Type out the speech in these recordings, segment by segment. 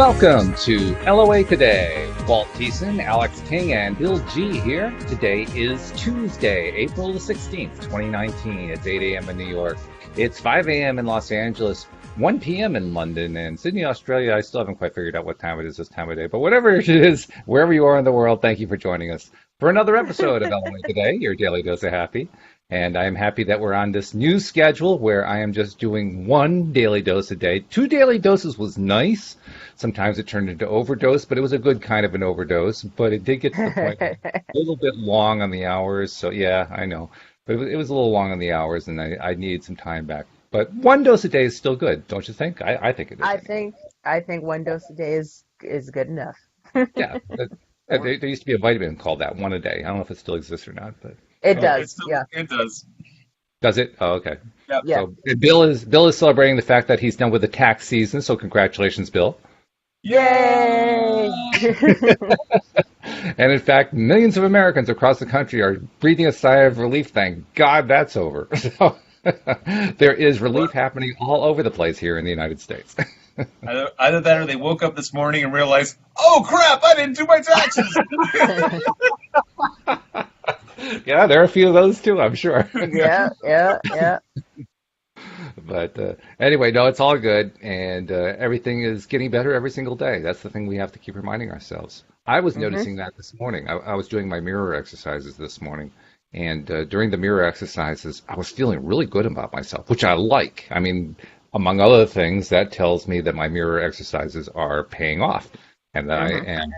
Welcome to LOA Today. Walt Thiessen, Alex King, and Bill G here. Today is Tuesday, April the 16th, 2019. It's 8 a.m. in New York. It's 5 a.m. in Los Angeles, 1 p.m. in London, and Sydney, Australia. I still haven't quite figured out what time it is this time of day, but whatever it is, wherever you are in the world, thank you for joining us for another episode of LOA Today, your daily dose of happy. And I am happy that we're on this new schedule where I am just doing one daily dose a day. 2 daily doses was nice. Sometimes it turned into overdose, but it was a good kind of an overdose. But it did get to the point a little bit long on the hours. So yeah, I know. But it was a little long on the hours, and I needed some time back. But 1 dose a day is still good, don't you think? I think it is. I think 1 dose a day is good enough. Yeah. There used to be a vitamin called that, 1 a day. I don't know if it still exists or not, but it does. Yeah, it does. Does it? Oh, okay. Yep. Yeah. So Bill is celebrating the fact that he's done with the tax season. So congratulations, Bill. Yay! And in fact, millions of Americans across the country are breathing a sigh of relief. Thank God that's over. So there is relief happening all over the place here in the United States. Either that or they woke up this morning and realized, oh crap, I didn't do my taxes. Yeah, there are a few of those too, I'm sure. Yeah. But anyway, no, it's all good, and everything is getting better every single day. That's the thing we have to keep reminding ourselves. I was noticing that this morning. I was doing my mirror exercises this morning, and during the mirror exercises, I was feeling really good about myself, which I like. I mean, among other things, that tells me that my mirror exercises are paying off, and that I am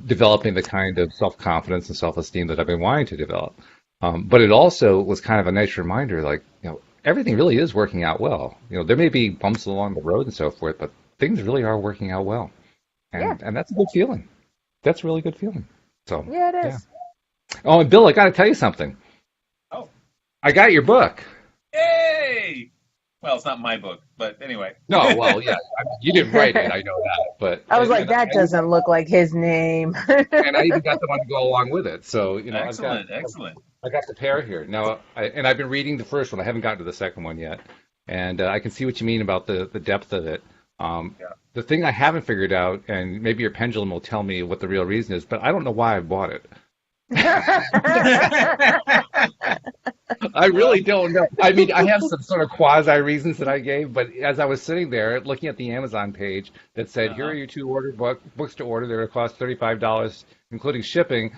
developing the kind of self-confidence and self-esteem that I've been wanting to develop. But it also was kind of a nice reminder, like, everything really is working out well. There may be bumps along the road and so forth, but things really are working out well. And that's a good feeling. That's a really good feeling. So Yeah, it is. Yeah. Oh, and Bill, I got to tell you something. Oh. I got your book. Yay! Well, it's not my book, but anyway. No, well, yeah. You didn't write it, I know that. But I was like, that doesn't look like his name. And I even got the one to go along with it. So, Excellent. I got the pair here. Now, I've been reading the first one. I haven't gotten to the second one yet. And I can see what you mean about the depth of it. The thing I haven't figured out, and maybe your pendulum will tell me what the real reason is, but I don't know why I bought it. I really don't know. I mean, I have some sort of quasi reasons that I gave, but as I was sitting there looking at the Amazon page that said, here are your 2 books to order. They're going to cost $35, including shipping.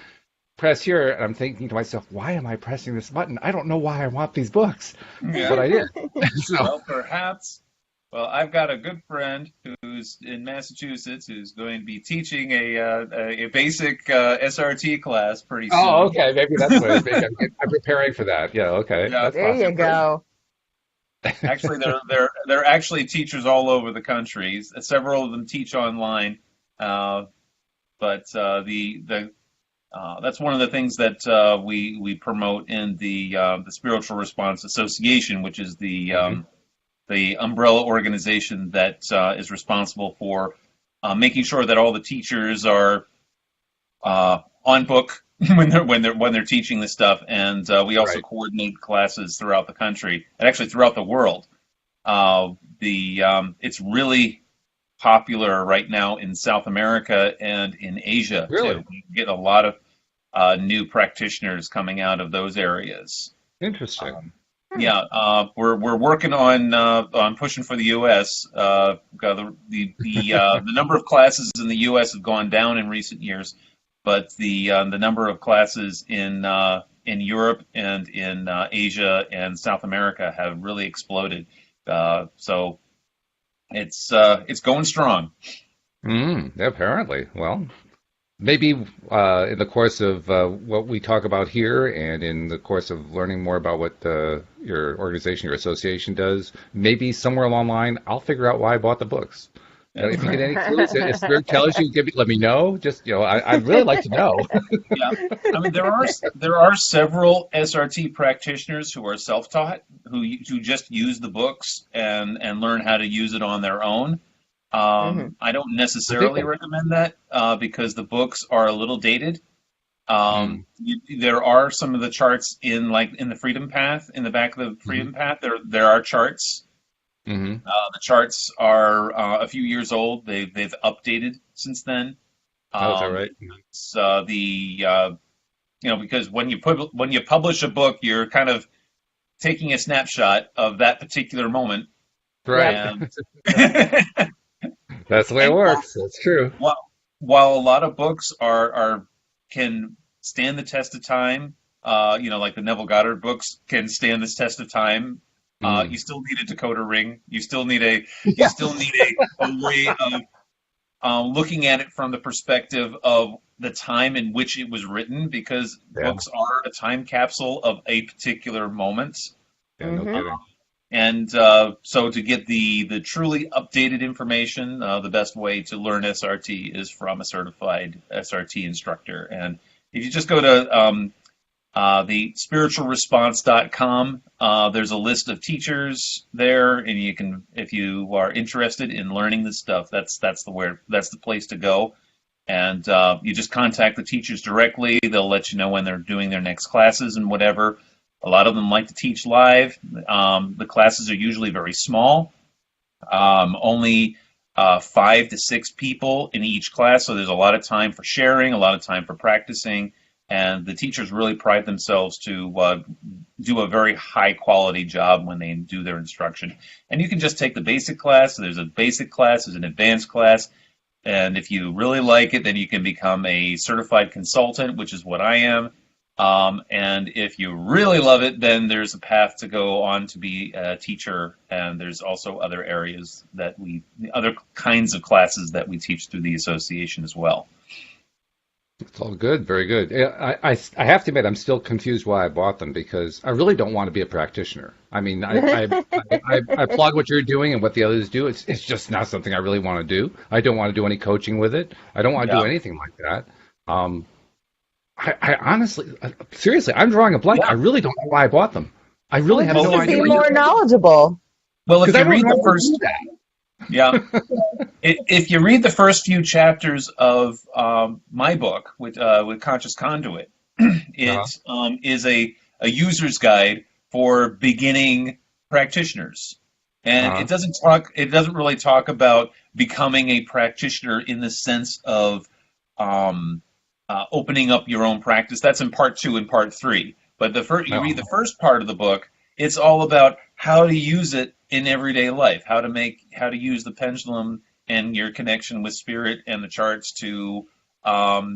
Press here, and I'm thinking to myself, why am I pressing this button? I don't know why I want these books, but I did. Well, perhaps. Well, I've got a good friend who's in Massachusetts who's going to be teaching a basic SRT class pretty soon. Oh, okay. Maybe that's what it is. I'm preparing for that. Yeah, okay. Yeah, There you go. Actually, they're actually teachers all over the country. Several of them teach online, but that's one of the things that we promote in the Spiritual Response Association, which is the umbrella organization that is responsible for making sure that all the teachers are on book when they're teaching this stuff, and we also coordinate classes throughout the country and actually throughout the world. It's really popular right now in South America and in Asia too. We get a lot of new practitioners coming out of those areas. Interesting. We're working on pushing for the U.S. The number of classes in the U.S. have gone down in recent years, but the number of classes in Europe and in Asia and South America have really exploded. So it's going strong. Apparently, well. Maybe in the course of what we talk about here and in the course of learning more about what your organization, your association does, maybe somewhere along the line, I'll figure out why I bought the books. If you get any clues, if Spirit tells you, let me know. Just, I'd really like to know. Yeah. I mean, there are several SRT practitioners who are self-taught, who just use the books and learn how to use it on their own. I don't necessarily recommend that because the books are a little dated. There are some of the charts in the Freedom Path, in the back of the Freedom Path. There are charts The charts are a few years old. They've updated since then. Oh, is that right? It's, because when you publish a book, you're kind of taking a snapshot of that particular moment. Right. And That's the way it works. That's true. while a lot of books can stand the test of time, like the Neville Goddard books can stand this test of time. You still need a decoder ring. You still need a way of looking at it from the perspective of the time in which it was written, because books are a time capsule of a particular moment. Yeah, no kidding. And so to get the truly updated information, the best way to learn SRT is from a certified SRT instructor. And if you just go to the spiritualresponse.com, there's a list of teachers there, and you can, if you are interested in learning this stuff, that's the place to go. And you just contact the teachers directly. They'll let you know when they're doing their next classes and whatever. A lot of them like to teach live. The classes are usually very small, only 5 to 6 people in each class, so there's a lot of time for sharing, a lot of time for practicing, and the teachers really pride themselves to do a very high-quality job when they do their instruction. And you can just take the basic class. So there's a basic class, there's an advanced class, and if you really like it, then you can become a certified consultant, which is what I am. And if you really love it, then there's a path to go on to be a teacher, and there's also other areas other kinds of classes that we teach through the association as well. It's all good, very good. I have to admit, I'm still confused why I bought them, because I really don't want to be a practitioner. I mean, I applaud what you're doing and what the others do. It's just not something I really want to do. I don't want to do any coaching with it. I don't want to do anything like that. I honestly, seriously, I'm drawing a blank. I really don't know why I bought them. I really have no idea. Be more knowledgeable. Well, if you read the first, if you read the first few chapters of my book with Conscious Conduit, it is a user's guide for beginning practitioners, and it doesn't really talk about becoming a practitioner in the sense of opening up your own practice. That's in part 2 and part 3. But you read the first part of the book, it's all about how to use it in everyday life, how to use the pendulum and your connection with spirit and the charts to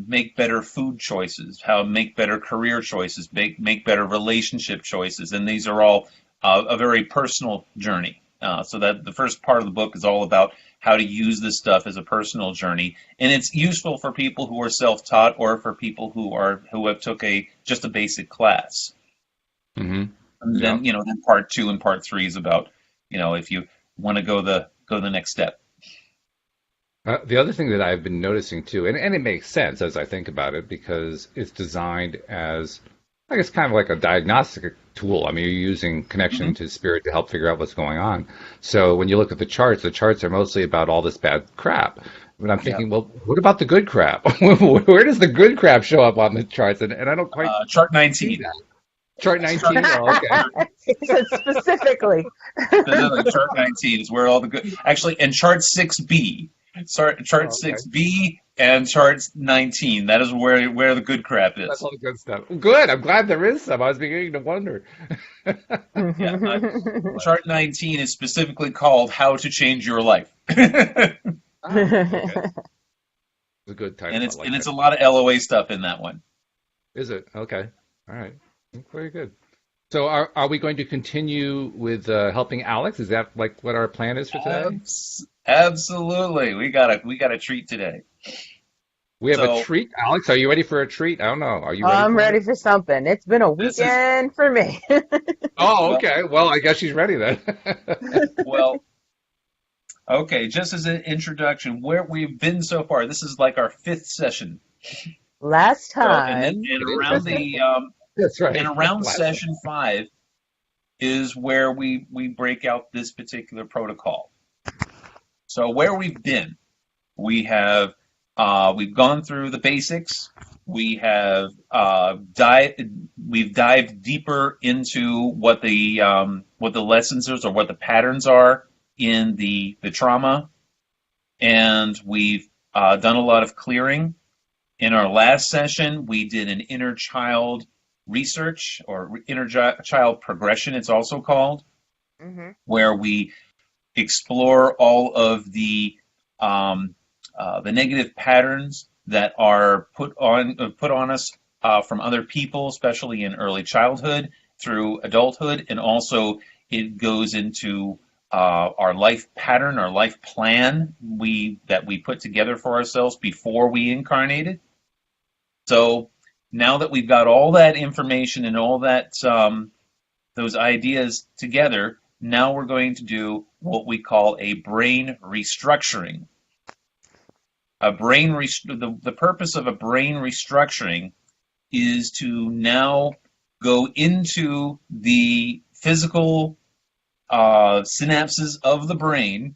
make better food choices, how to make better career choices, make better relationship choices. And these are all a very personal journey. So that the first part of the book is all about how to use this stuff as a personal journey, and it's useful for people who are self-taught or for people who have took just a basic class. And then then part 2 and part 3 is about if you want to go the next step. The other thing that I've been noticing too, and it makes sense as I think about it, because it's designed as, I guess, kind of like a diagnostic tool. I mean, you're using connection to spirit to help figure out what's going on. So when you look at the charts are mostly about all this bad crap. But I'm thinking, well, what about the good crap? Where does the good crap show up on the charts? And I don't quite chart 19. Chart 19. Oh, okay. Specifically. Chart 19 is where all the good. Actually, and chart 6B. Chart 6B and chart 19. That is where the good crap is. That's all the good stuff. Good. I'm glad there is some. I was beginning to wonder. Chart 19 is specifically called "How to Change Your Life." Okay. It's a good title. And it's a lot of LOA stuff in that one. Is it? Okay. All right. Very good. So are we going to continue with helping Alyx? Is that like what our plan is for today? Absolutely. We got a treat today. We have a treat. Alyx, are you ready for a treat? I don't know. Are you ready? I'm ready for something. It's been a weekend for me. Oh, okay. Well, I guess she's ready then. Well, okay. Just as an introduction, where we've been so far, this is like our 5th session. Last time. And around that's right. And around session 5 is where we break out this particular protocol. So where we've been, we've gone through the basics. We have we've dived deeper into what the lessons are or what the patterns are. in the trauma, and we've done a lot of clearing. In our last session, we did an inner child research, or inner child progression, it's also called, where we explore all of the negative patterns that are put on us from other people, especially in early childhood through adulthood, and also it goes into our life pattern, our life plan that we put together for ourselves before we incarnated. So now that we've got all that information and all that those ideas together, now we're going to do what we call a brain restructuring. The purpose of a brain restructuring is to now go into the physical synapses of the brain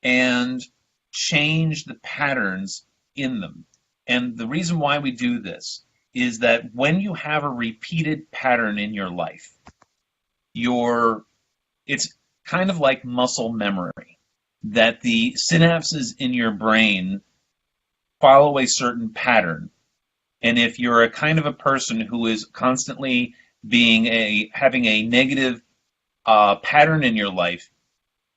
and change the patterns in them. And the reason why we do this is that when you have a repeated pattern in your life, it's kind of like muscle memory, that the synapses in your brain follow a certain pattern. And if you're a kind of a person who is constantly having a negative pattern in your life,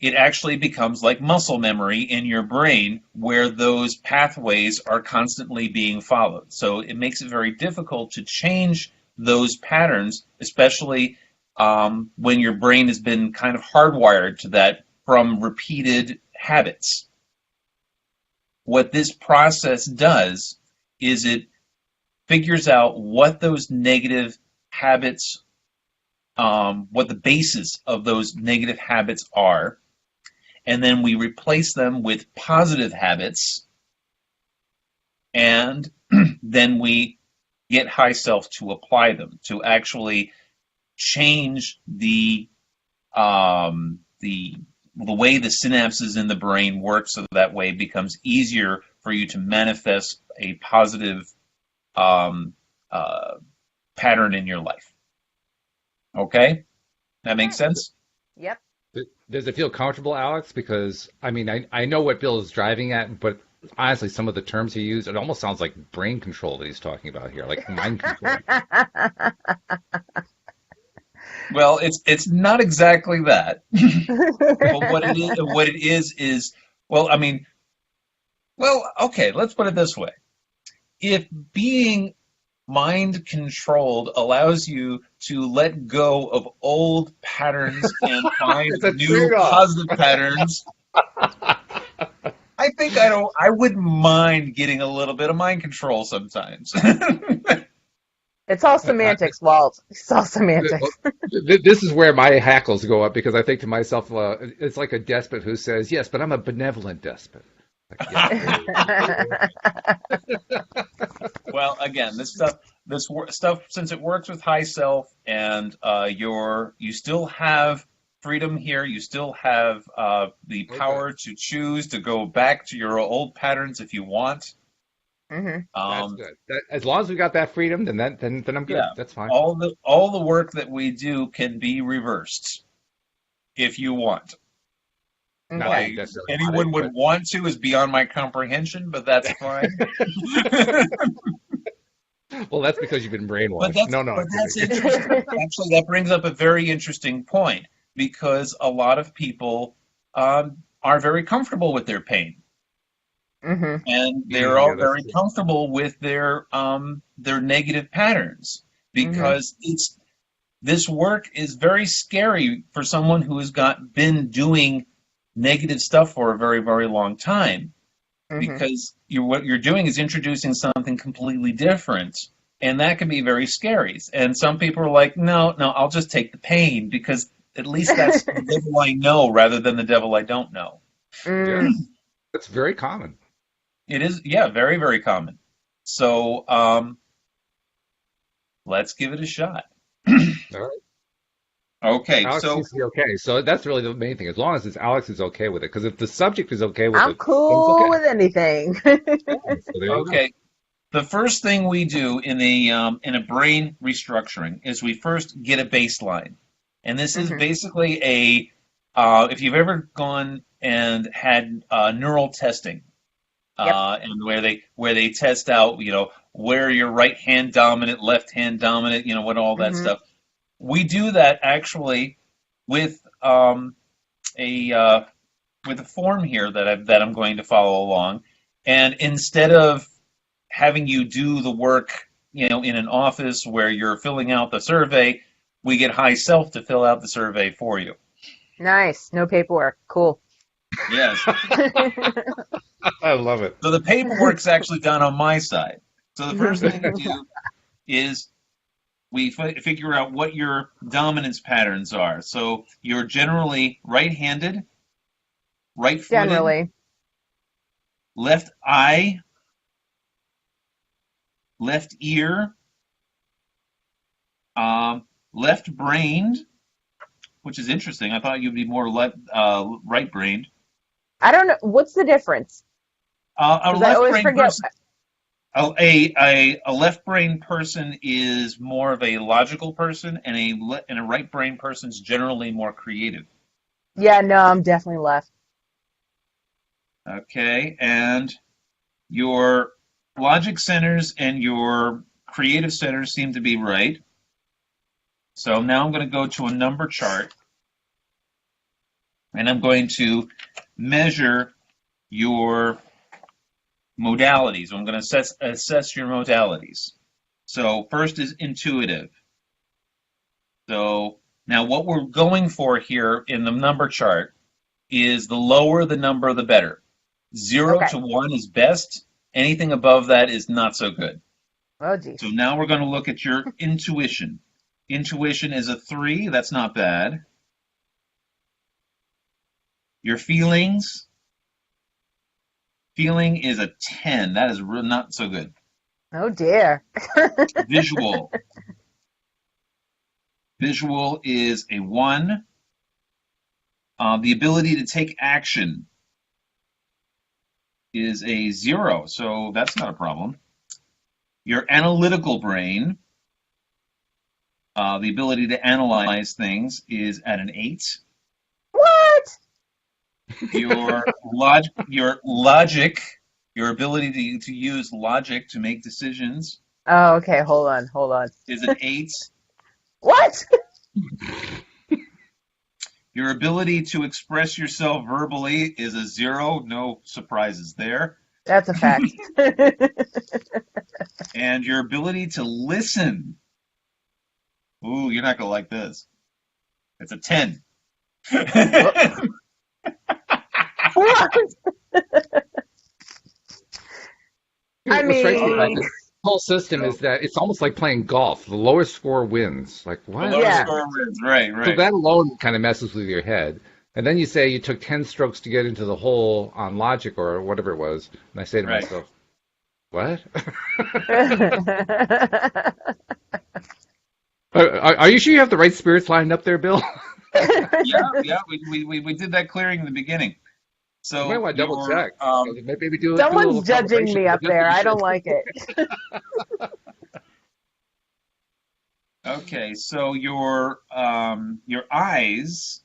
it actually becomes like muscle memory in your brain, where those pathways are constantly being followed. So it makes it very difficult to change those patterns, especially when your brain has been kind of hardwired to that from repeated habits. What this process does is it figures out what those negative habits, what the basis of those negative habits are, and then we replace them with positive habits, and then we get high self to apply them, to actually change the way the synapses in the brain work, so that way it becomes easier for you to manifest a positive pattern in your life. Okay? That makes sense? Yep. Does it feel comfortable, Alex? Because, I mean, I know what Bill is driving at, but honestly, some of the terms he used, it almost sounds like brain control that he's talking about here, like mind control. Well, it's not exactly that. But what it is, well, I mean, well, okay, let's put it this way. If being mind controlled allows you to let go of old patterns and find new positive patterns, I think I wouldn't mind getting a little bit of mind control sometimes. It's all semantics, Walt. It's all semantics. This is where my hackles go up, because I think to myself, it's like a despot who says, yes, but I'm a benevolent despot. Like, yeah. Well, again, this stuff, since it works with high self, and you still have freedom here, you still have the power to choose to go back to your old patterns if you want. Mm-hmm. That's good. As long as we got that freedom, then I'm good. Yeah, that's fine. All the work that we do can be reversed if you want. Okay. Anyone would want to is beyond my comprehension, but that's fine. Well, that's because you've been brainwashed. But that's interesting. Actually, that brings up a very interesting point, because a lot of people are very comfortable with their pain. Mm-hmm. And they're all very comfortable with their negative patterns, because this work is very scary for someone who has been doing negative stuff for a very, very long time, because what you're doing is introducing something completely different, and that can be very scary. And some people are like, no, I'll just take the pain, because at least that's the devil I know rather than the devil I don't know. Yeah. That's very common. It is, yeah, very, very common. So let's give it a shot. All right. Okay, Alex so seems to be okay. So that's really the main thing. As long as Alex is okay with it, because if the subject is okay with I'm it, cool with anything. okay. The first thing we do in a brain restructuring is we first get a baseline, and this is basically if you've ever gone and had neural testing, Yep. and where they test out, where your right hand dominant, left hand dominant, what all that Mhm. stuff. We do that actually with a with a form here that I'm going to follow along, and instead of having you do the work, in an office where you're filling out the survey, we get High Self to fill out the survey for you. Nice. No paperwork. Cool. Yes. I love it. So the paperwork's actually done on my side. So the first thing we do is we figure out what your dominance patterns are. So you're generally right-handed, right-footed, Generally. left eye, left ear, left-brained, which is interesting. I thought you'd be more right-brained. I don't know. What's the difference? A 'Cause I always left-brained forget. person. A left-brained person is more of a logical person, and a right-brained person's generally more creative. Yeah, no, I'm definitely left. Okay, and your logic centers and your creative centers seem to be right. So now I'm going to go to a number chart, and I'm going to measure your modalities. I'm going to assess your modalities. So first is intuitive. So now what we're going for here in the number chart is the lower the number, the better. 0 Okay. to 1 is best. Anything above that is not so good. Oh, geez. So now we're going to look at your intuition. Intuition is a 3. That's not bad. Your feelings. Feeling is a 10. That is not so good. Oh, dear. Visual. Visual is a 1. The ability to take action is a 0, so that's not a problem. Your analytical brain, the ability to analyze things, is at an 8. What? Your logic, your ability to use logic to make decisions, Oh, okay. Hold on. is an 8. What? Your ability to express yourself verbally is a 0. No surprises there. That's a fact. And your ability to listen. Ooh, you're not going to like this. It's a 10. What? I What strikes me about mean, this whole system is that it's almost like playing golf. The lowest score wins. Like, The what? lowest Yeah. score wins. Right, So right. that alone kind of messes with your head. And then you say you took 10 strokes to get into the hole on logic or whatever it was. And I say to Right. myself, what? Are you sure you have the right spirits lined up there, Bill? Yeah, we did that clearing in the beginning. So You might want to double your, check. Maybe do a Someone's little judging calibration, me up just to there. be I sure. don't like it. Okay, so your eyes,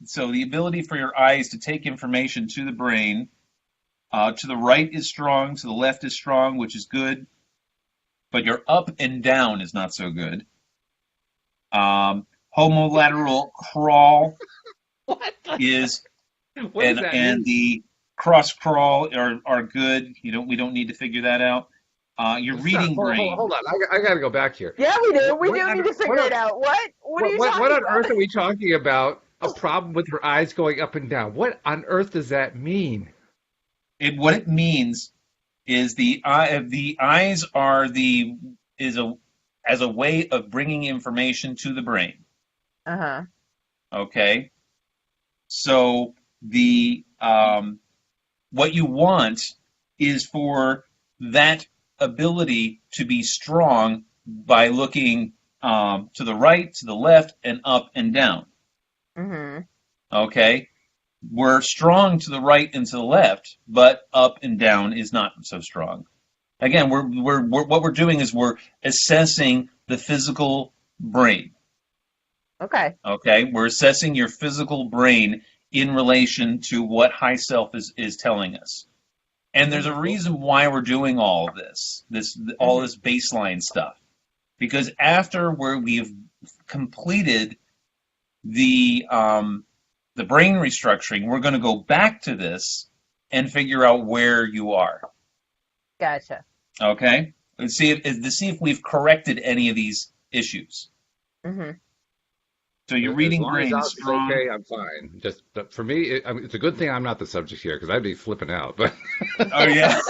so the ability for your eyes to take information to the brain, to the right is strong, to the left is strong, which is good, but your up and down is not so good. Homolateral crawl is, What does that and mean? the cross crawl are good. We don't need to figure that out. Your reading brain. Hold on. I got to go back here. Yeah, we do. We What do on- need to figure what it out. What? What are you What talking on about? earth are we talking about? A problem with her eyes going up and down. What on earth does that mean? What it means is the eyes are as a way of bringing information to the brain. Uh-huh. Okay, so the what you want is for that ability to be strong by looking to the right, to the left, and up and down. Mm-hmm. Okay, we're strong to the right and to the left, but up and down is not so strong. Again, what we're doing is we're assessing the physical brain. Okay. Okay, we're assessing your physical brain in relation to what high self is telling us. And there's a reason why we're doing all of all this baseline stuff. Because after we've completed the brain restructuring, we're going to go back to this and figure out where you are. Gotcha. Okay, to see if we've corrected any of these issues. Mm-hmm. So your As reading long brain as is strong. okay, I'm fine. Just for me, it's a good thing I'm not the subject here because I'd be flipping out. But Oh yeah.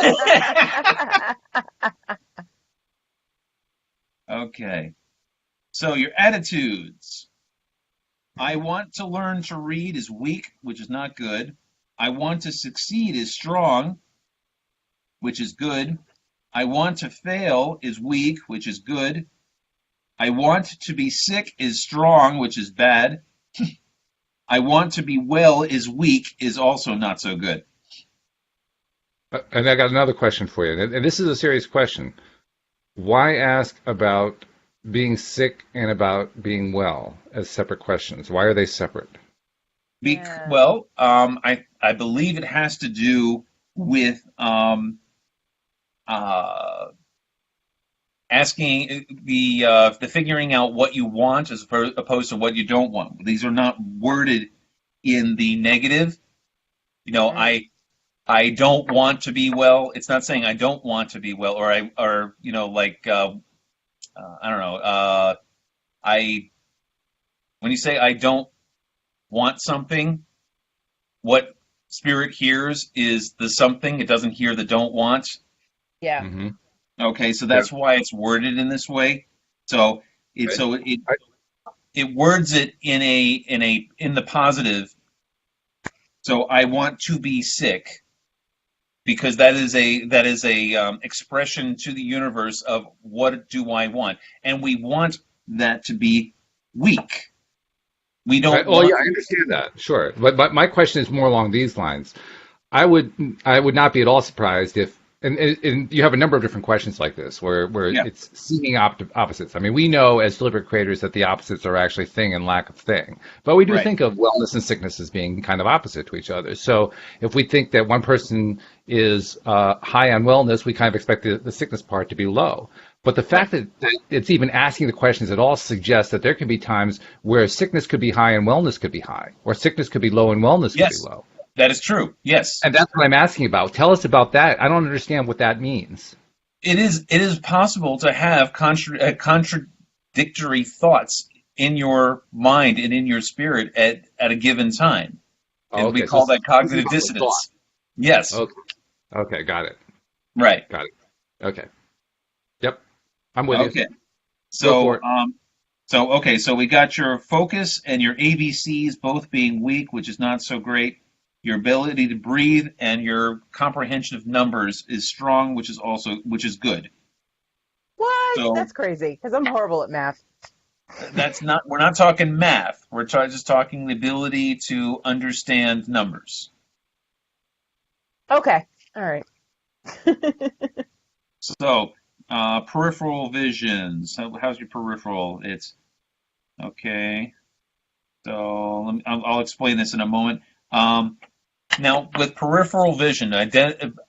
Okay. So your attitudes. I want to learn to read is weak, which is not good. I want to succeed is strong, which is good. I want to fail is weak, which is good. I want to be sick is strong, which is bad. I want to be well is weak is also not so good. and I got another question for you, and this is a serious question. Why ask about being sick and about being well as separate questions? Why are they separate? Yeah. Well, I believe it has to do with asking the figuring out what you want as opposed to what you don't want. These are not worded in the negative. You know, I don't want to be well. It's not saying I don't want to be well, or you know, like I don't know. I when you say I don't want something, what spirit hears is the something. It doesn't hear the don't want. Yeah. Mm-hmm. Okay, so Yep. that's why it's worded in this way. So it Okay. so it words it in the positive. So I want to be sick because that is a expression to the universe of what do I want, and we want that to be weak. We Right. don't Oh, want. yeah, I understand that. Sure. But my question is more along these lines. I would not be at all surprised if and you have a number of different questions like this where Yeah, it's seeking opposites. I mean, we know as deliberate creators that the opposites are actually thing and lack of thing, but we do right. think of wellness and sickness as being kind of opposite to each other. So if we think that one person is high on wellness, we kind of expect the sickness part to be low. But the Right. fact that it's even asking the questions at all suggests that there can be times where sickness could be high and wellness could be high, or sickness could be low and wellness could be Yes, low. that is true. Yes, And that's what I'm asking about. Tell us about that. I don't understand what that means. it is. It is possible to have contradictory thoughts in your mind and in your spirit at a given time, Oh, and we okay, so call that this is cognitive about the thought. dissonance. Yes, Okay, okay, got it, right. got it. Okay, yep, I'm with you. Okay. Go for So, it. okay, so we got your focus and your ABCs both being weak, which is not so great. Your ability to breathe and your comprehension of numbers is strong, which is good. What? So That's crazy because I'm horrible at math. we're not talking math. We're just talking the ability to understand numbers. Okay. All right. So, peripheral visions. How's your peripheral? It's okay. So I'll explain this in a moment. Now, with peripheral vision,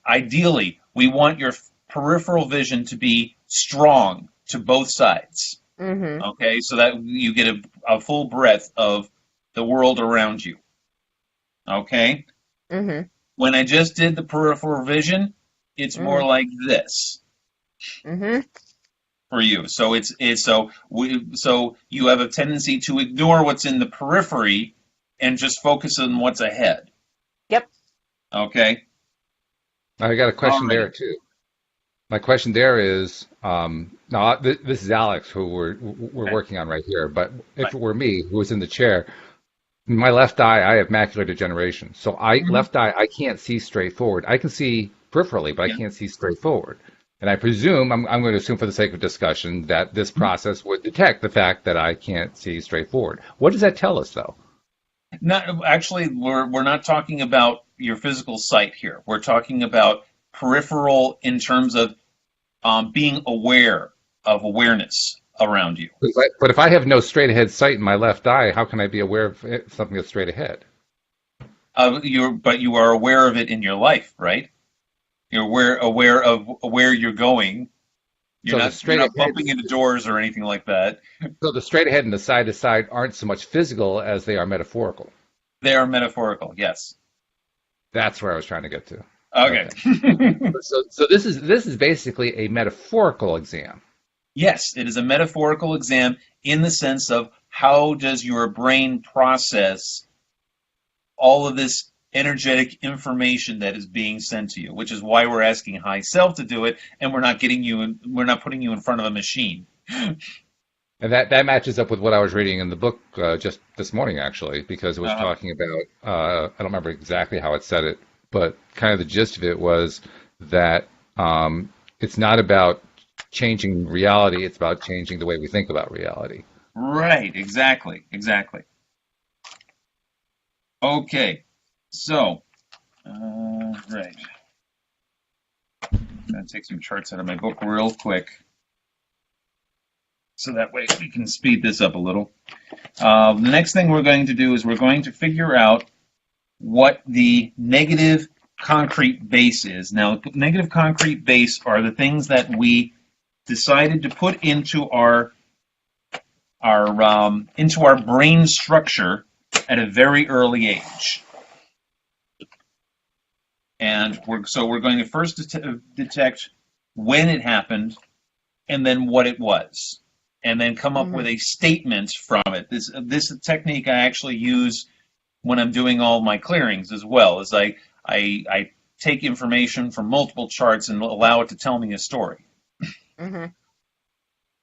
ideally, we want your peripheral vision to be strong to both sides. Mm-hmm. Okay, so that you get a full breadth of the world around you. Okay, Mm-hmm. when I just did the peripheral vision, it's more Mm-hmm. like this Mm-hmm. for you. So so you have a tendency to ignore what's in the periphery and just focus on what's ahead. Yep. Okay. I got a All question right. there too. My question there is, now this is Alyx who we're Okay. working on right here. But if Right. it were me who was in the chair, my left eye, I have macular degeneration. So Hmm. left eye, I can't see straight forward. I can see peripherally, but I Yeah. can't see straight forward. And I presume, I'm going to assume for the sake of discussion, that this process would detect the fact that I can't see straight forward. What does that tell us, though? Not actually, we're not talking about your physical sight here. We're talking about peripheral in terms of being aware of awareness around you. But if I have no straight ahead sight in my left eye, how can I be aware of something that's straight ahead? But you are aware of it in your life, right? You're aware of where you're going. So the You're straight not ahead, bumping into doors or anything like that. so the straight ahead and the side to side aren't so much physical as they are metaphorical. They are metaphorical, yes. That's where I was trying to get to. Okay. Okay. So this is basically a metaphorical exam. Yes, it is a metaphorical exam in the sense of how does your brain process all of this energetic information that is being sent to you, which is why we're asking high self to do it, and we're not putting you in front of a machine. And that matches up with what I was reading in the book just this morning, actually, because it was Uh, talking about, I don't remember exactly how it said it, but kind of the gist of it was that it's not about changing reality, it's about changing the way we think about reality. right, exactly, exactly. Okay, so, right. I'm going to take some charts out of my book real quick so that way we can speed this up a little. The next thing we're going to do is we're going to figure out what the negative concrete base is. Now, negative concrete base are the things that we decided to put into our into our brain structure at a very early age. And we're going to first detect when it happened and then what it was, and then come up with a statement from it. This technique I actually use when I'm doing all my clearings as well, as I take information from multiple charts and allow it to tell me a story. Mm-hmm.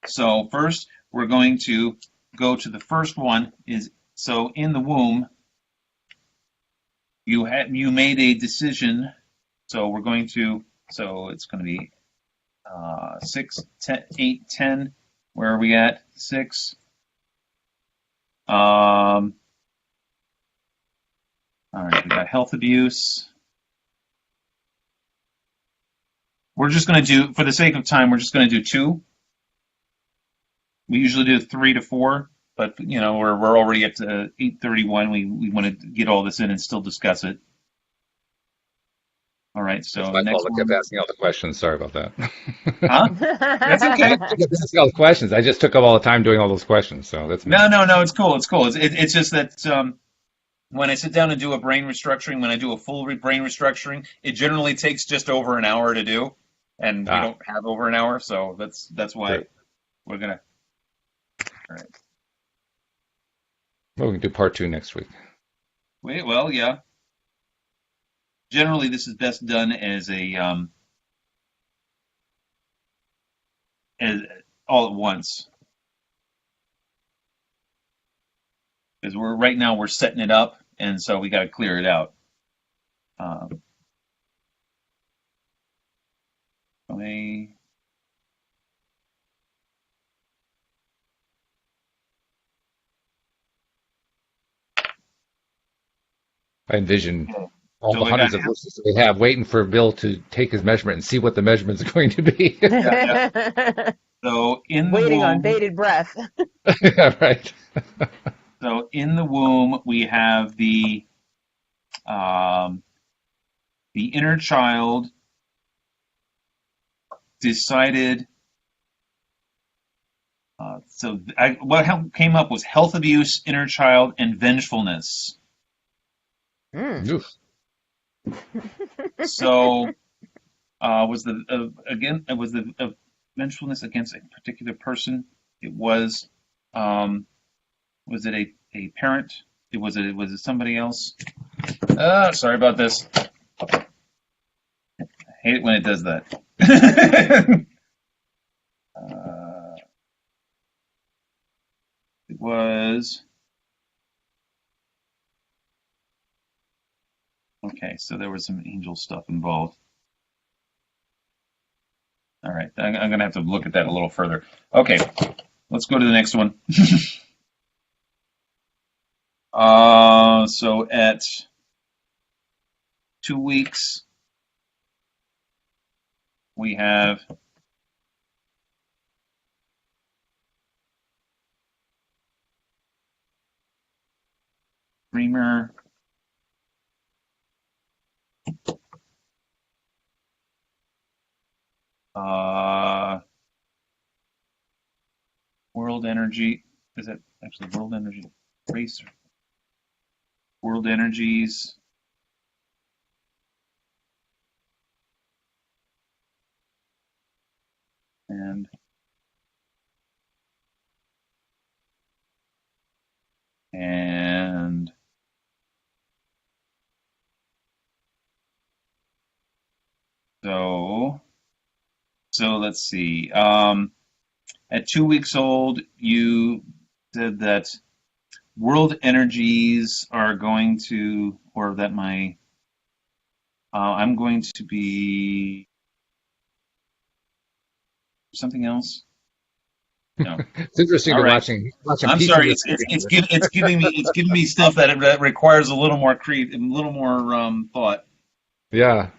So first, we're going to go to the first one. So in the womb, you made a decision. So it's going to be 6, 10, 8, 10. Where are we at? 6. All right, we got health abuse. We're just going to do, for the sake of time, we're just going to do 2. We usually do 3 to 4, but we're already at 8:31. We want to get all this in and still discuss it. All right, so It's my next fault. I kept one. asking all the questions. Sorry about that. Huh? That's okay. I kept asking all the questions. I just took up all the time doing all those questions. So that's me. No, it's cool. It's cool. It's just that when I sit down and do a brain restructuring, when I do a full brain restructuring, it generally takes just over an hour to do, and we don't have over an hour, so that's why Great. we're gonna. All right. Well, we can do part 2 next week. Well, yeah. Generally, this is best done as as all at once, because right now we're setting it up, and so we got to clear it out. I envision all So the we hundreds got of listeners that we have waiting for Bill to take his measurement and see what the measurement is going to be. So in the Waiting on womb, bated breath. Yeah, right. so in the womb we have the inner child decided. What came up was health abuse, inner child, and vengefulness. Oof. So was the vengefulness against a particular person? It was. Was it a parent? Was it somebody else? Sorry about this. I hate it when it does that. It was. Okay, so there was some angel stuff involved. All right, I'm going to have to look at that a little further. Okay, let's go to the next one. So at 2 weeks, we have Dreamer. World Energy. Is that actually World Energy Racer? World Energies. And so let's see. At 2 weeks old, you said that world energies are going to, or that I'm going to be something else. No. It's interesting All to right. watching I'm piecing sorry. this It's giving me stuff that requires a little more thought. Yeah.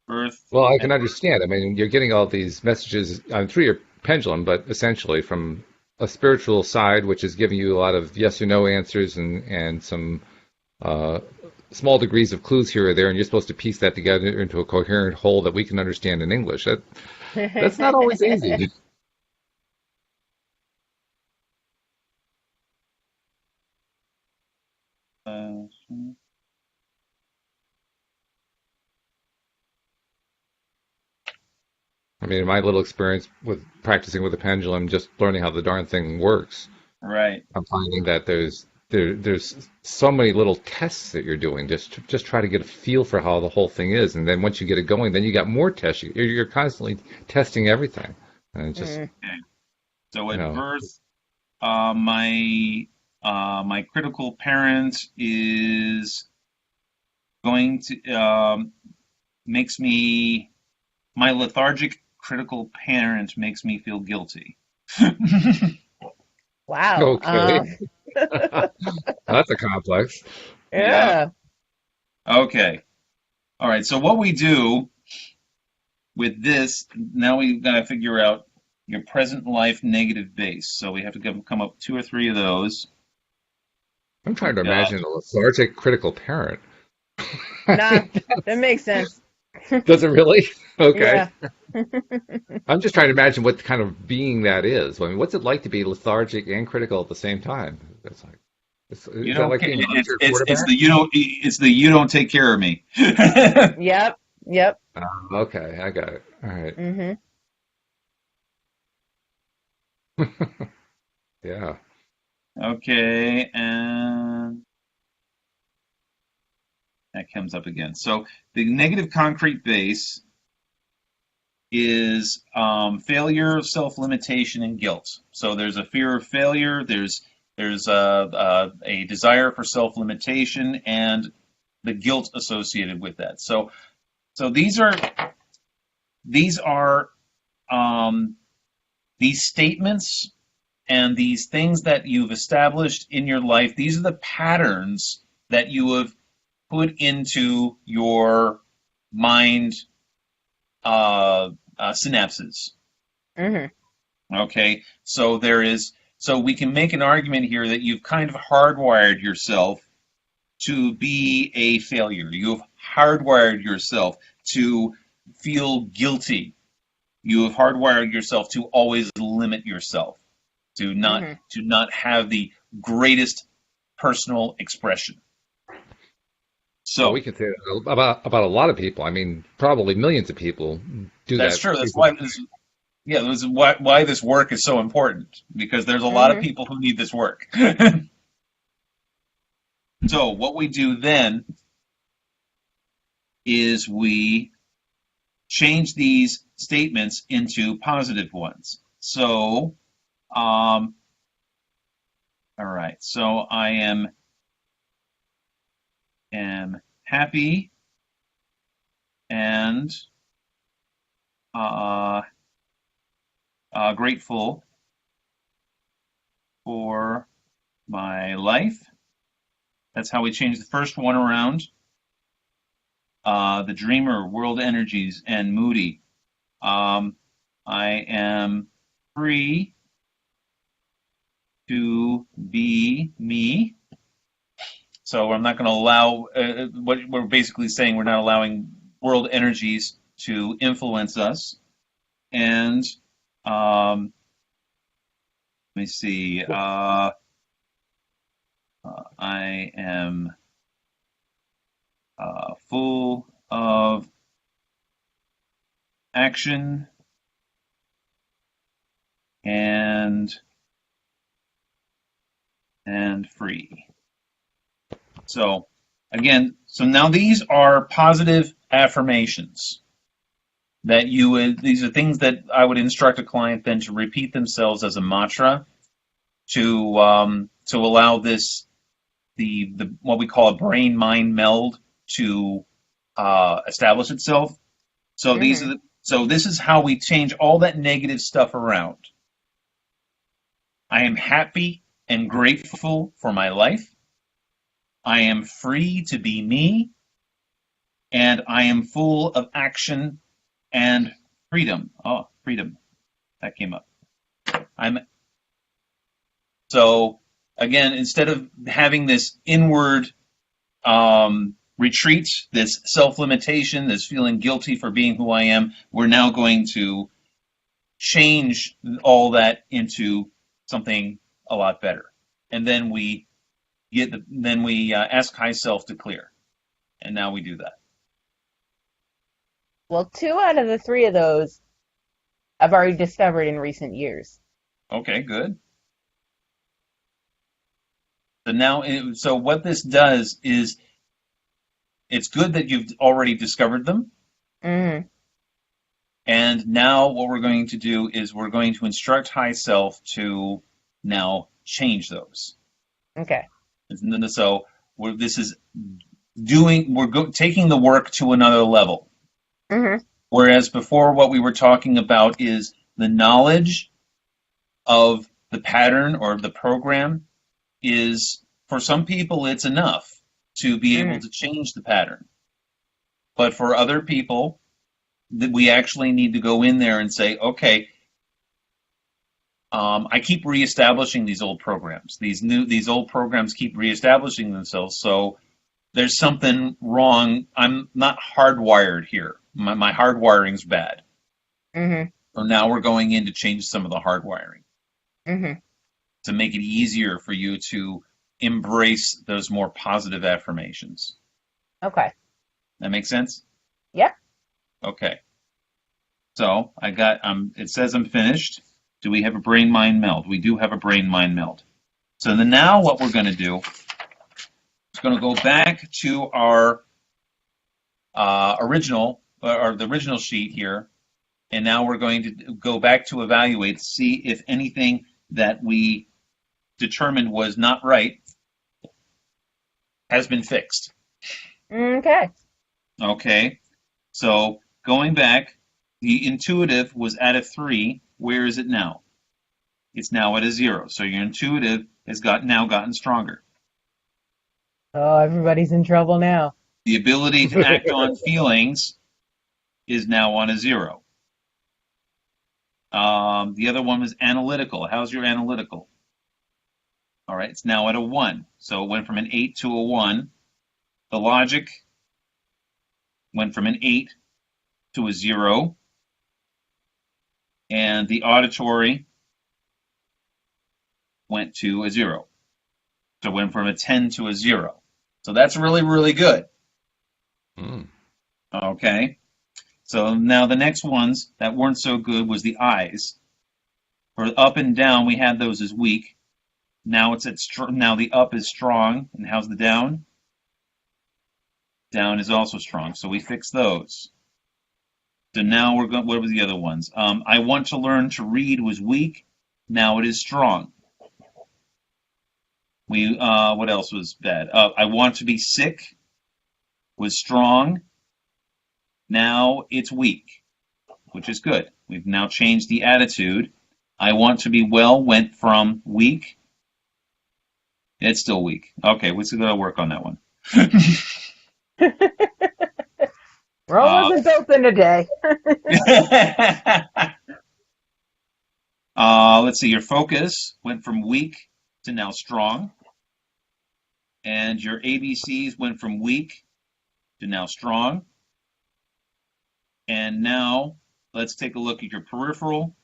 Birth. Well, I can understand. I mean, you're getting all these messages through your pendulum, but essentially from a spiritual side, which is giving you a lot of yes or no answers and some uh, small degrees of clues here or there, and you're supposed to piece that together into a coherent whole that we can understand in English. That's not always easy. Uh, I mean, in my little experience with practicing with a pendulum, just learning how the darn thing works, right. I'm finding that there's so many little tests that you're doing just try to get a feel for how the whole thing is, and then once you get it going, then you got more tests. You're constantly testing everything, and it's just Okay. So you at know birth, my critical parent is going to makes me my lethargic critical parent makes me feel guilty. Wow. okay. That's a complex. Yeah. Okay. All right. So what we do with this now, we've got to figure out your present life negative base. So we have to come up with 2 or 3 of those. I'm trying to We've got imagine a lethargic critical parent. Nah, that makes sense. Does it really? Okay. Yeah. I'm just trying to imagine what kind of being that is. I mean, what's it like to be lethargic and critical at the same time? It's like, you is that don't like ca- being an it's armchair quarterback? the you don't take care of me. Yep. Yep. Okay, I got it. All right. Mhm. Yeah. Okay, and that comes up again. So the negative concrete base is failure, self-limitation, and guilt. So there's a fear of failure. There's a desire for self-limitation and the guilt associated with that. So these are these statements and these things that you've established in your life. These are the patterns that you have put into your mind synapses. Mhm. Okay, so we can make an argument here that you've kind of hardwired yourself to be a failure. You've hardwired yourself to feel guilty. You have hardwired yourself to always limit yourself, Mhm. to not have the greatest personal expression. Well, we So can say that about a lot of people. I mean, probably millions of people do that's that. true. That's why this is why this work is so important, because there's a lot of Mhm. people who need this work. So what we do then is we change these statements into positive ones. So, all right. So I am happy and uh, grateful for my life. That's how we change the first one around. The dreamer, world energies, and moody. I am free to be me. So I'm not going to allow, what we're basically saying, we're not allowing world energies to influence us. And let me see. I am full of action and free. So again, so now these are positive affirmations that you would, these are things that I would instruct a client then to repeat themselves as a mantra to allow this, the what we call a brain mind meld to establish itself. So these are so this is how we change all that negative stuff around. I am happy and grateful for my life. I am free to be me, and I am full of action and freedom. Oh, freedom. That came up. So again, instead of having this inward retreat, this self-limitation, this feeling guilty for being who I am, we're now going to change all that into something a lot better. And then we ask high self to clear. And now we do that. Well, 2 out of the 3 of those I've already discovered in recent years. Okay, good. So now, so what this does is, it's good that you've already discovered them. Mm-hmm. And now what we're going to do is we're going to instruct high self to now change those. Okay. So this is doing, taking the work to another level. Mm-hmm. Whereas before, what we were talking about is the knowledge of the pattern or the program is, for some people, it's enough to be able to change the pattern. But for other people, we actually need to go in there and say, okay, I keep reestablishing these old programs. These old programs keep reestablishing themselves. So there's something wrong. I'm not hardwired here. My hardwiring's bad. Mm-hmm. So now we're going in to change some of the hardwiring to make it easier for you to embrace those more positive affirmations. Okay. That makes sense? Yep. Okay. So I got, it says I'm finished. Do we have a brain-mind meld? We do have a brain-mind meld. So then now what we're going to do is going to go back to our original, or the original sheet here, and now we're going to go back to evaluate to see if anything that we determined was not right has been fixed. Okay. Okay. So going back, the intuitive was at a 3. Where is it now? It's now at a 0. So your intuitive has now gotten stronger. Oh, everybody's in trouble now. The ability to act on feelings is now on a 0. The other one was analytical. How's your analytical? All right, it's now at a 1. So it went from an 8 to a 1. The logic went from an 8 to a 0. And the auditory went to a 0. So it went from a 10 to a 0. So that's really, really good. Okay. So now the next ones that weren't so good was the eyes. For up and down, we had those as weak. Now it's now the up is strong. And how's the down? Down is also strong. So we fix those. So now we're going. What were the other ones? I want to learn to read was weak. Now it is strong. What else was bad? I want to be sick was strong. Now it's weak, which is good. We've now changed the attitude. I want to be well went from weak. It's still weak. Okay, we're going to work on that one. Rome wasn't built in a day. Let's see. Your focus went from weak to now strong. And your ABCs went from weak to now strong. And now let's take a look at your peripheral.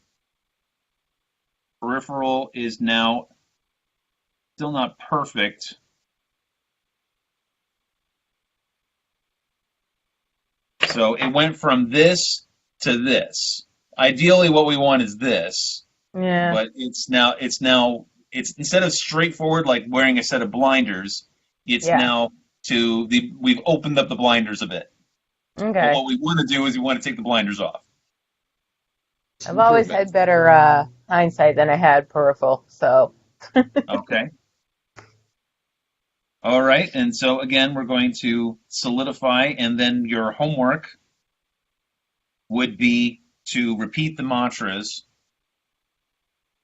Peripheral is now still not perfect. So it went from this to this. Ideally, what we want is this. Yeah. But it's instead of straightforward like wearing a set of blinders, it's now we've opened up the blinders a bit. Okay. But what we want to do is we want to take the blinders off. I've always had better hindsight than I had peripheral, so. Okay. All right, and so again, we're going to solidify, and then your homework would be to repeat the mantras,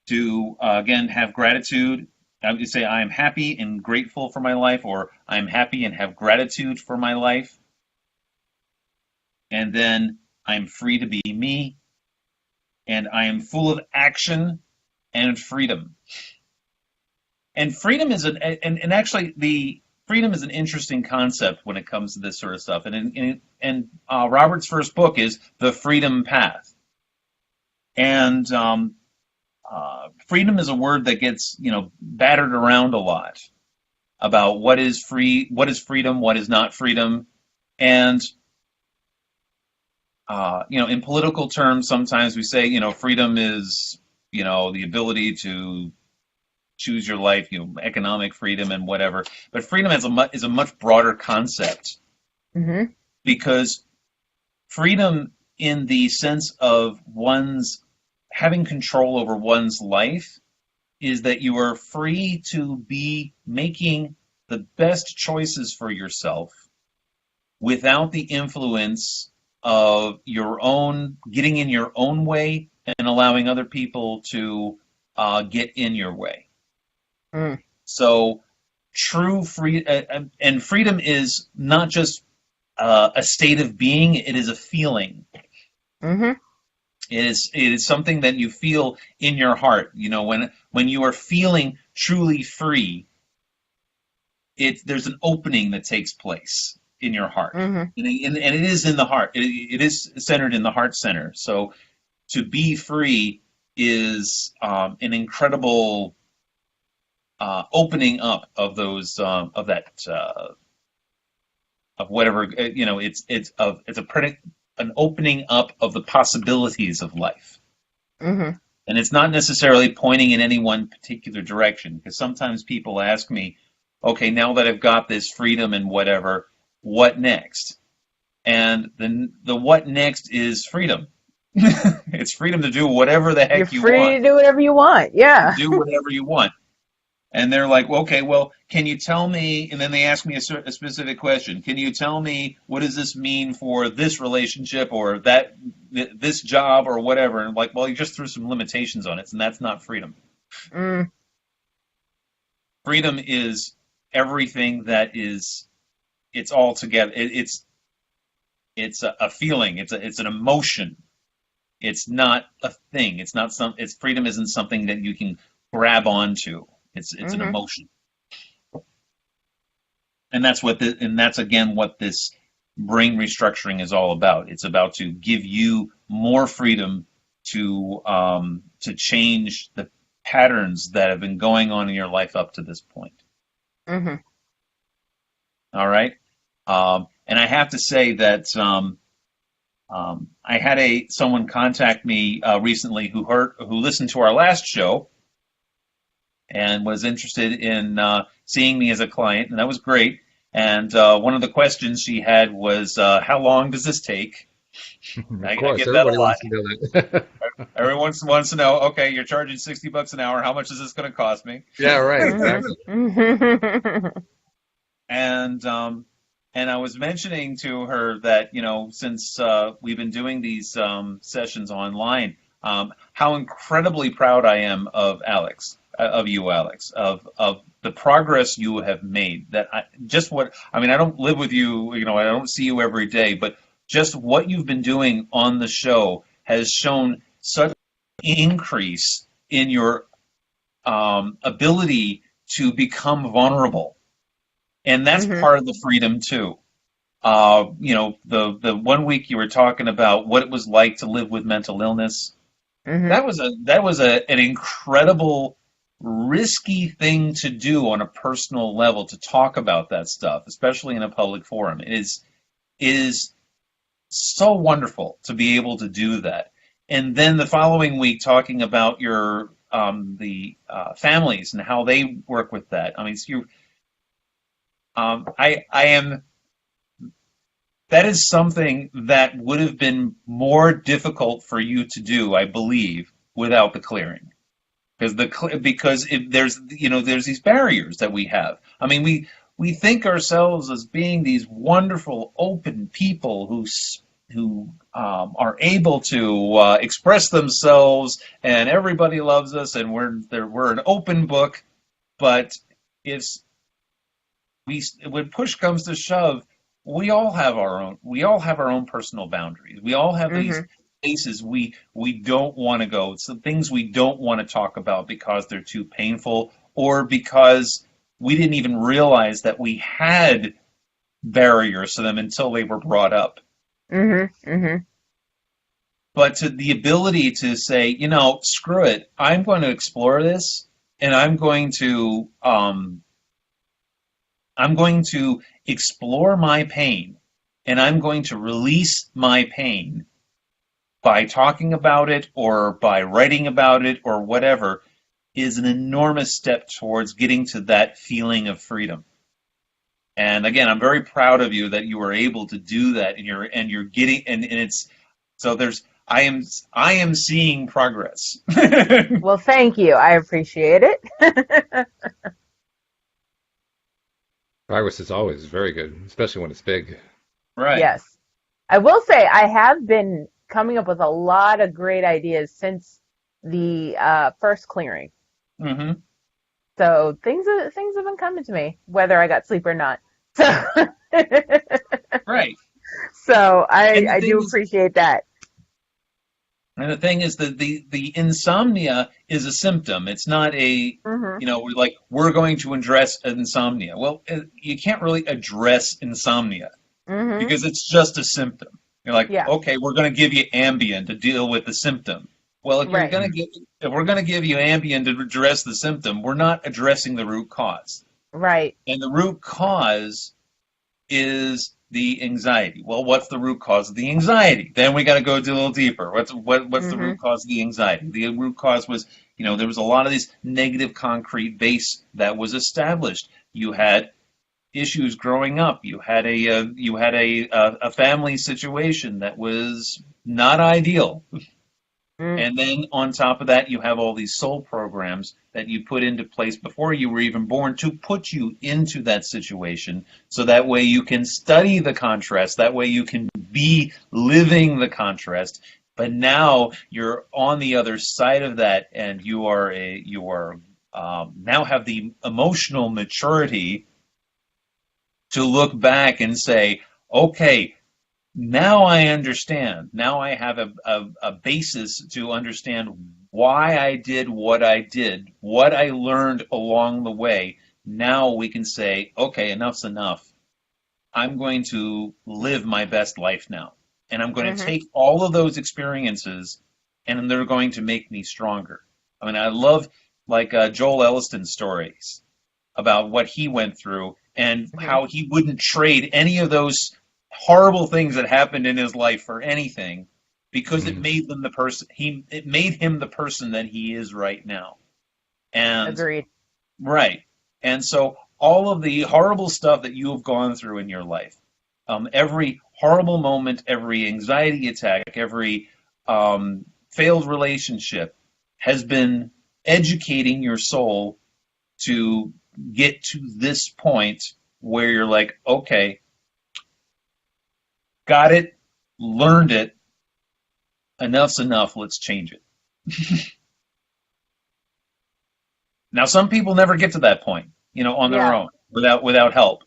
to, again, have gratitude. I would say, I am happy and grateful for my life, or I am happy and have gratitude for my life. And then, I am free to be me, and I am full of action and freedom. And freedom is and actually the freedom is an interesting concept when it comes to this sort of stuff. And Robert's first book is The Freedom Path. And freedom is a word that gets battered around a lot about what is freedom, what is not freedom, and in political terms, sometimes we say freedom is the ability to choose your life, economic freedom and whatever. But freedom is a much broader concept, because freedom, in the sense of one's having control over one's life, is that you are free to be making the best choices for yourself without the influence of your own getting in your own way and allowing other people to get in your way. So true and freedom is not just a state of being; it is a feeling. It is something that you feel in your heart. When you are feeling truly free, there's an opening that takes place in your heart, and it is in the heart. It is centered in the heart center. So to be free is an incredible opening up of those of whatever an opening up of the possibilities of life. And it's not necessarily pointing in any one particular direction, because sometimes people ask me, okay, now that I've got this freedom and whatever, what next? And then the what next is freedom. It's freedom to do whatever the heck you want. You're free to do whatever you want, yeah. Do whatever you want. And they're like, well, okay, well, can you tell me, and then they ask me a specific question, can you tell me what does this mean for this relationship or this job or whatever? And I'm like, well, you just threw some limitations on it, and that's not freedom. Freedom is everything that is, it's all together. It's a feeling. It's an emotion. It's not a thing. Freedom isn't something that you can grab onto. It's an emotion, and that's again what this brain restructuring is all about. It's about to give you more freedom to change the patterns that have been going on in your life up to this point. All right, and I have to say that I had someone contact me recently who listened to our last show and was interested in seeing me as a client, and that was great. And one of the questions she had was, how long does this take? I get that a lot. Everyone wants to know, okay, you're charging $60 an hour. How much is this going to cost me? Yeah, right, exactly. And I was mentioning to her that, since we've been doing these sessions online, how incredibly proud I am of Alyx. Of you, Alyx, of the progress you have made. I don't live with you, I don't see you every day, but just what you've been doing on the show has shown such an increase in your ability to become vulnerable And that's Mhm. part of the freedom too. The 1 week you were talking about what it was like to live with mental illness. Mhm. That was an incredible, risky thing to do on a personal level, to talk about that stuff, especially in a public forum. It is so wonderful to be able to do that. And then the following week, talking about your the families and how they work with that. I mean, so I am. That is something that would have been more difficult for you to do, I believe, without the clearing. There's these barriers that we have. I mean, we think ourselves as being these wonderful, open people who are able to express themselves, and everybody loves us, and we're an open book. But if when push comes to shove, we all have our own personal boundaries. We all have these Mhm. places we don't want to go. It's the things we don't want to talk about because they're too painful, or because we didn't even realize that we had barriers to them until they were brought up. Mhm. Mhm. But to the ability to say, screw it, I'm going to explore this, and I'm going to explore my pain, and I'm going to release my pain by talking about it or by writing about it or whatever, is an enormous step towards getting to that feeling of freedom. And again, I'm very proud of you that you were able to do that, and you're getting, and it's so there's I am seeing progress. Well, thank you. I appreciate it. Progress is always very good, especially when it's big. Right. Yes. I will say I have been coming up with a lot of great ideas since the first clearing. Hmm. So things have been coming to me, whether I got sleep or not. So Right. so And the I thing do is, appreciate that. that the insomnia is a symptom. It's not Mhm. we're going to address insomnia. Well, you can't really address insomnia Mhm. because it's just a symptom. You're like, Yeah. okay, we're going to give you Ambien to deal with the symptom. Well, Right. if we're going to give you Ambien to address the symptom, we're not addressing the root cause. Right. And the root cause is the anxiety. Well, what's the root cause of the anxiety? Then we got to go do a little deeper. What's the root Mhm. cause of the anxiety? The root cause was, there was a lot of this negative concrete base that was established. You had issues growing up. You had a family situation that was not ideal. Mm. And then on top of that, you have all these soul programs that you put into place before you were even born to put you into that situation. So that way you can study the contrast. That way you can be living the contrast. But now you're on the other side of that, and you are now have the emotional maturity to look back and say, okay, now I understand. Now I have a basis to understand why I did, what I learned along the way. Now we can say, okay, enough's enough. I'm going to live my best life now. And I'm going to Mhm. take all of those experiences, and they're going to make me stronger. I mean, I love Joel Elliston's stories about what he went through and Mhm. how he wouldn't trade any of those horrible things that happened in his life for anything, because it Mm. made it made him the person that he is right now. And Agreed. right. And so all of the horrible stuff that you have gone through in your life, every horrible moment, every anxiety attack, every failed relationship, has been educating your soul to get to this point where you're like, okay, got it, learned it, enough's enough, let's change it. Now, some people never get to that point, on their Yeah. own, without help.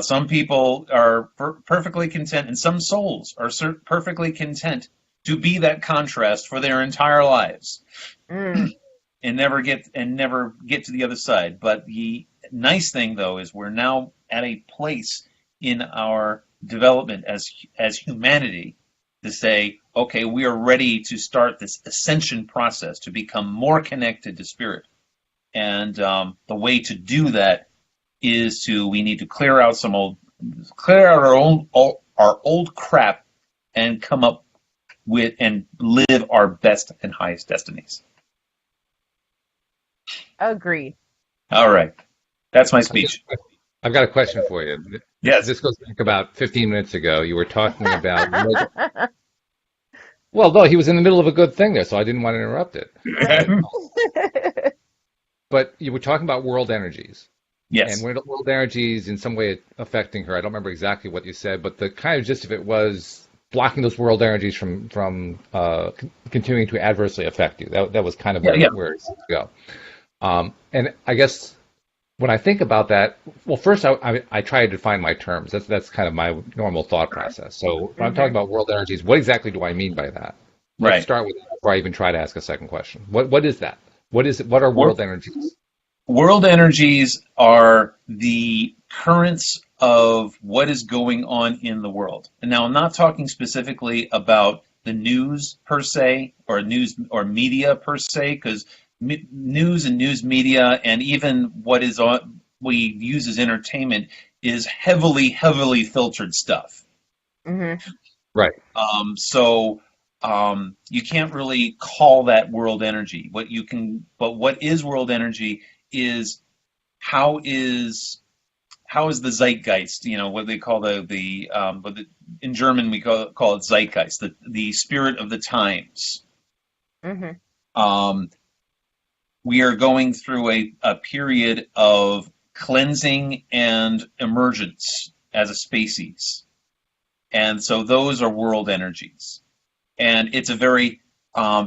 Some people are perfectly content, and some souls are perfectly content to be that contrast for their entire lives. Mm. and never get to the other side. But the nice thing, though, is we're now at a place in our development as humanity to say, okay, we are ready to start this ascension process to become more connected to spirit. And the way to do that is we need to clear out our old crap and come up with and live our best and highest destinies. Agreed. All right. That's my speech. I've got a question for you. Yes. This goes back about 15 minutes ago. You were talking about... Well, no, he was in the middle of a good thing there, so I didn't want to interrupt it. Right. But you were talking about world energies. Yes. And world energies in some way affecting her. I don't remember exactly what you said, but the kind of gist of it was blocking those world energies from continuing to adversely affect you. That was kind of where it seemed to go. And I guess when I think about that, well, first I try to define my terms. That's kind of my normal thought process. So when I'm talking about world energies, what exactly do I mean by that? Let's start with that before I even try to ask a second question. What is that? What are world energies? World energies are the currents of what is going on in the world. And now I'm not talking specifically about the news per se, or news or media per se, because news and news media and even what we use as entertainment is heavily filtered stuff. Mm-hmm. Right. So you can't really call that world energy. But what is world energy is how is the zeitgeist, what they call in German we call it Zeitgeist, the spirit of the times. Mm-hmm. We are going through a period of cleansing and emergence as a species. And so those are world energies. And it's a very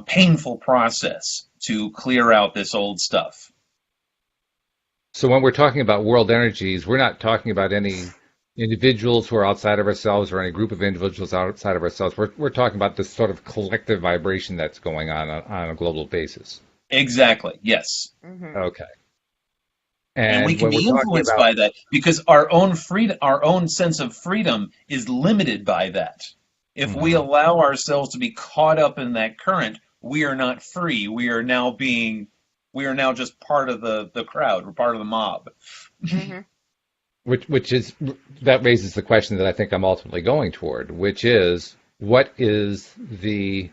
painful process to clear out this old stuff. So when we're talking about world energies, we're not talking about any individuals who are outside of ourselves or any group of individuals outside of ourselves. We're talking about this sort of collective vibration that's going on a global basis. Exactly. Yes. Mm-hmm. Okay. And we can be influenced by that because our own freedom, our own sense of freedom is limited by that. If we allow ourselves to be caught up in that current, we are not free. We are now just part of the crowd. We're part of the mob. Mm-hmm. That raises the question that I think I'm ultimately going toward, which is, what is the...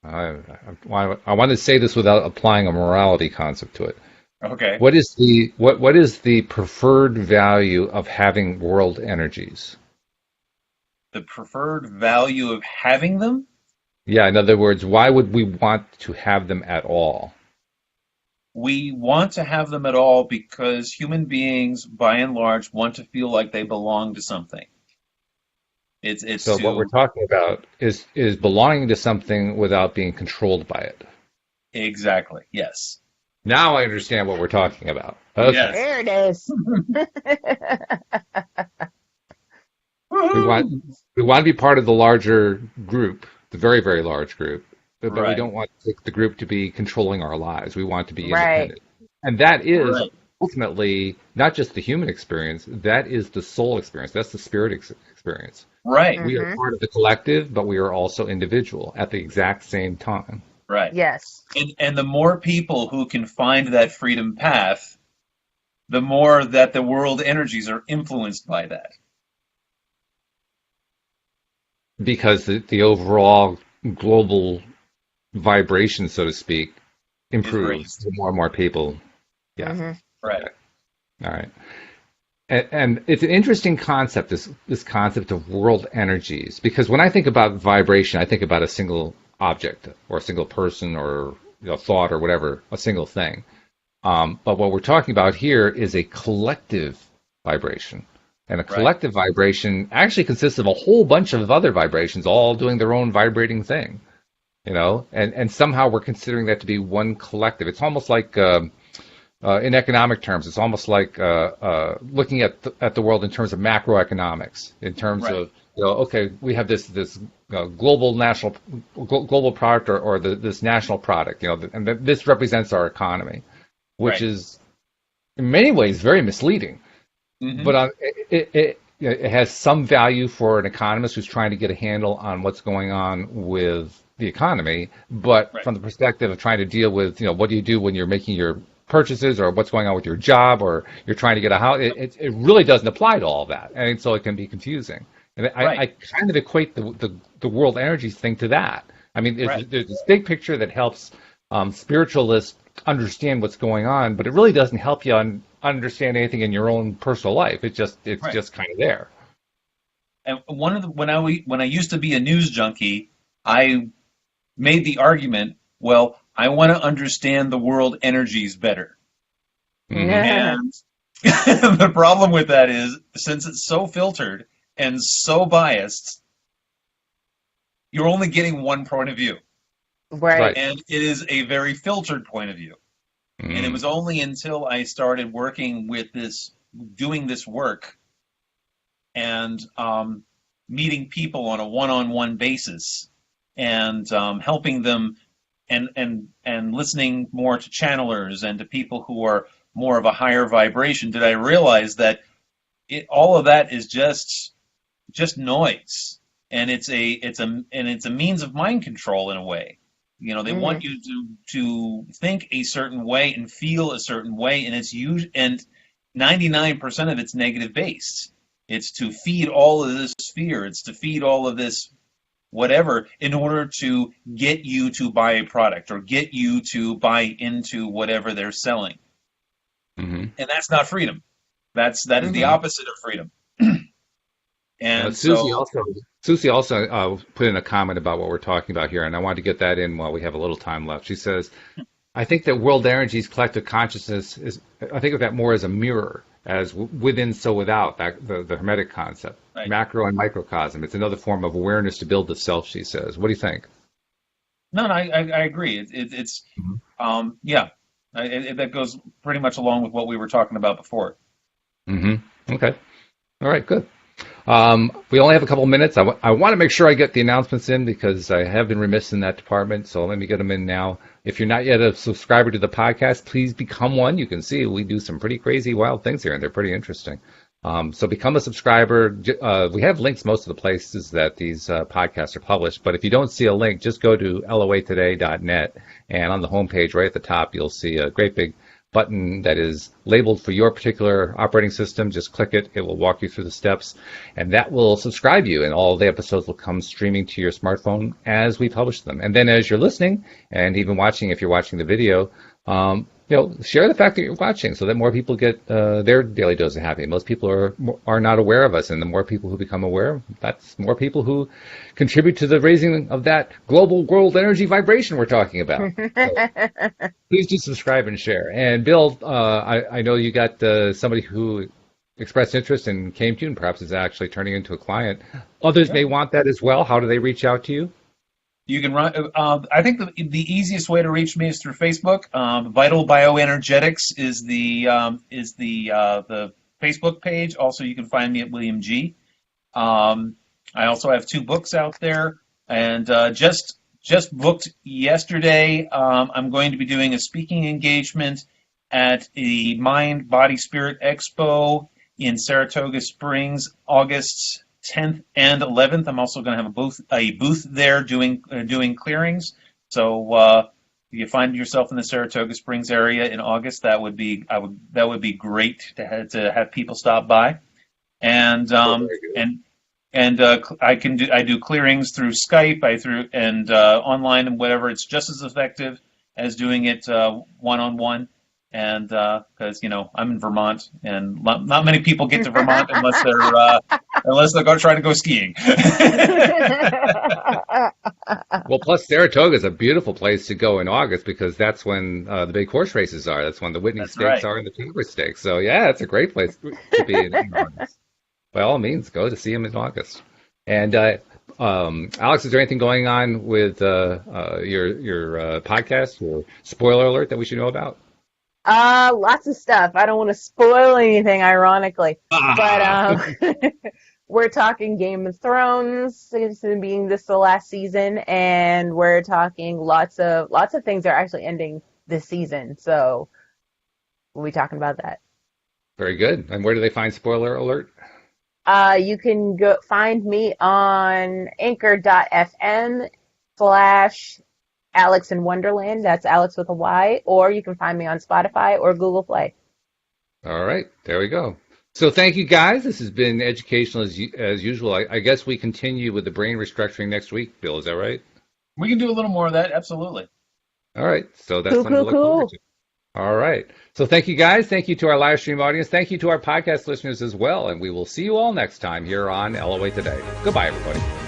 I want to say this without applying a morality concept to it. Okay. What is the preferred value of having world energies? The preferred value of having them? Yeah, in other words, why would we want to have them at all? We want to have them at all because human beings, by and large, want to feel like they belong to something. So what we're talking about is belonging to something without being controlled by it. Exactly. Yes. Now I understand what we're talking about. Okay. Yes. There it is. We want to be part of the larger group, the very, very large group, but Right. we don't want the group to be controlling our lives. We want to be Right. independent. And that is Right. ultimately not just the human experience, that is the soul experience. That's the spirit experience. Right. We are part of the collective, but we are also individual at the exact same time. Right. Yes. And the more people who can find that freedom path, the more that the world energies are influenced by that. Because the overall global vibration, so to speak, improves the more and more people. Yeah. Mm-hmm. Right. All right. And it's an interesting concept, this concept of world energies, because when I think about vibration, I think about a single object or a single person or thought or whatever, a single thing. But what we're talking about here is a collective vibration. And a collective vibration actually consists of a whole bunch of other vibrations all doing their own vibrating thing, and somehow we're considering that to be one collective. It's almost like, in economic terms, it's almost like looking at the world in terms of macroeconomics, in terms of, okay, we have this global product or this national product, and this represents our economy, which Right. is in many ways very misleading. Hmm. But it has some value for an economist who's trying to get a handle on what's going on with the economy. But Right. from the perspective of trying to deal with, what do you do when you're making your purchases or what's going on with your job or you're trying to get a house, it really doesn't apply to all that. And so it can be confusing. And Right. I kind of equate the world energy thing to that. I mean, Right. there's this big picture that helps spiritualists understand what's going on, but it really doesn't help you understand anything in your own personal life. It's Right. just kind of there. And when I used to be a news junkie, I made the argument, well, I want to understand the world energies better. Hmm. And the problem with that is, since it's so filtered and so biased, you're only getting one point of view. Right. Right. And it is a very filtered point of view. And it Mm. was only until I started working with this, doing this work, and meeting people on a one-on-one basis, and helping them, and listening more to channelers and to people who are more of a higher vibration, did I realize that all of that is just noise, and it's a means of mind control in a way. They Hmm. want you to think a certain way and feel a certain way, and it's used, and 99% of it's negative based. It's to feed all of this fear. It's to feed all of this whatever in order to get you to buy a product or get you to buy into whatever they're selling. Hmm. And that's not freedom. That is the Hmm. opposite of freedom. Uh, And Susie so, also Susie also put in a comment about what we're talking about here, and I wanted to get that in while we have a little time left. She says, I think that world energy's collective consciousness I think of that more as a mirror, as within, so without, that the Hermetic concept, right. macro and microcosm. It's another form of awareness to build the self, she says. What do you think? No, I agree. It's yeah, that goes pretty much along with what we were talking about before. Hmm. Okay. All right, good. We only have a couple minutes. I want to make sure I get the announcements in because I have been remiss in that department. So let me get them in now. If you're not yet a subscriber to the podcast, please become one. You can see we do some pretty crazy, wild things here, and they're pretty interesting. So become a subscriber. We have links most of the places that these podcasts are published. But if you don't see a link, just go to loatoday.net. And on the homepage right at the top, you'll see a great big button that is labeled for your particular operating system. Just click it. It will walk you through the steps, and that will subscribe you, and all the episodes will come streaming to your smartphone as we publish them. And then as you're listening, and even watching, if you're watching the video, share the fact that you're watching so that more people get their daily dose of happy. Most people are not aware of us, and the more people who become aware, that's more people who contribute to the raising of that global world energy vibration we're talking about. So please do subscribe and share. And Bill, I know you got somebody who expressed interest and came to you, and perhaps is actually turning into a client. Others Yeah. may want that as well. How do they reach out to you? You can run. I think the easiest way to reach me is through Facebook. Vital Bioenergetics is the Facebook page. Also, you can find me at William G. I also have 2 books out there, and just booked yesterday. I'm going to be doing a speaking engagement at the Mind, Body, Spirit Expo in Saratoga Springs, August 10th and 11th. I'm also going to have a booth there doing clearings. So if you find yourself in the Saratoga Springs area in August, that would be great to have people stop by. And I do clearings through Skype, online and whatever. It's just as effective as doing it one-on-one. And because I'm in Vermont, and not many people get to Vermont unless they're trying to go skiing. Well, plus Saratoga is a beautiful place to go in August because that's when the big horse races are. That's when the Whitney That's Stakes right. are and the Tabor Stakes. So yeah, it's a great place to be in August. By all means, go to see him in August. And Alyx, is there anything going on with your podcast or spoiler alert that we should know about? Lots of stuff. I don't want to spoil anything, ironically, Ah. but we're talking Game of Thrones, being this the last season, and we're talking lots of things are actually ending this season. So we'll be talking about that. Very good. And where do they find Spoiler Alert? You can go find me on anchor.fm/Alyx in Wonderland. That's Alex with a Y. Or you can find me on Spotify or Google Play. All right, there we go. So thank you, guys. This has been educational as usual. I guess we continue with the brain restructuring next week, Bill. Is that right? We can do a little more of that, absolutely. All right, so that's something to look forward to. All right. So thank you, guys. Thank you to our live stream audience. Thank you to our podcast listeners as well. And we will see you all next time here on LOA Today. Goodbye, everybody.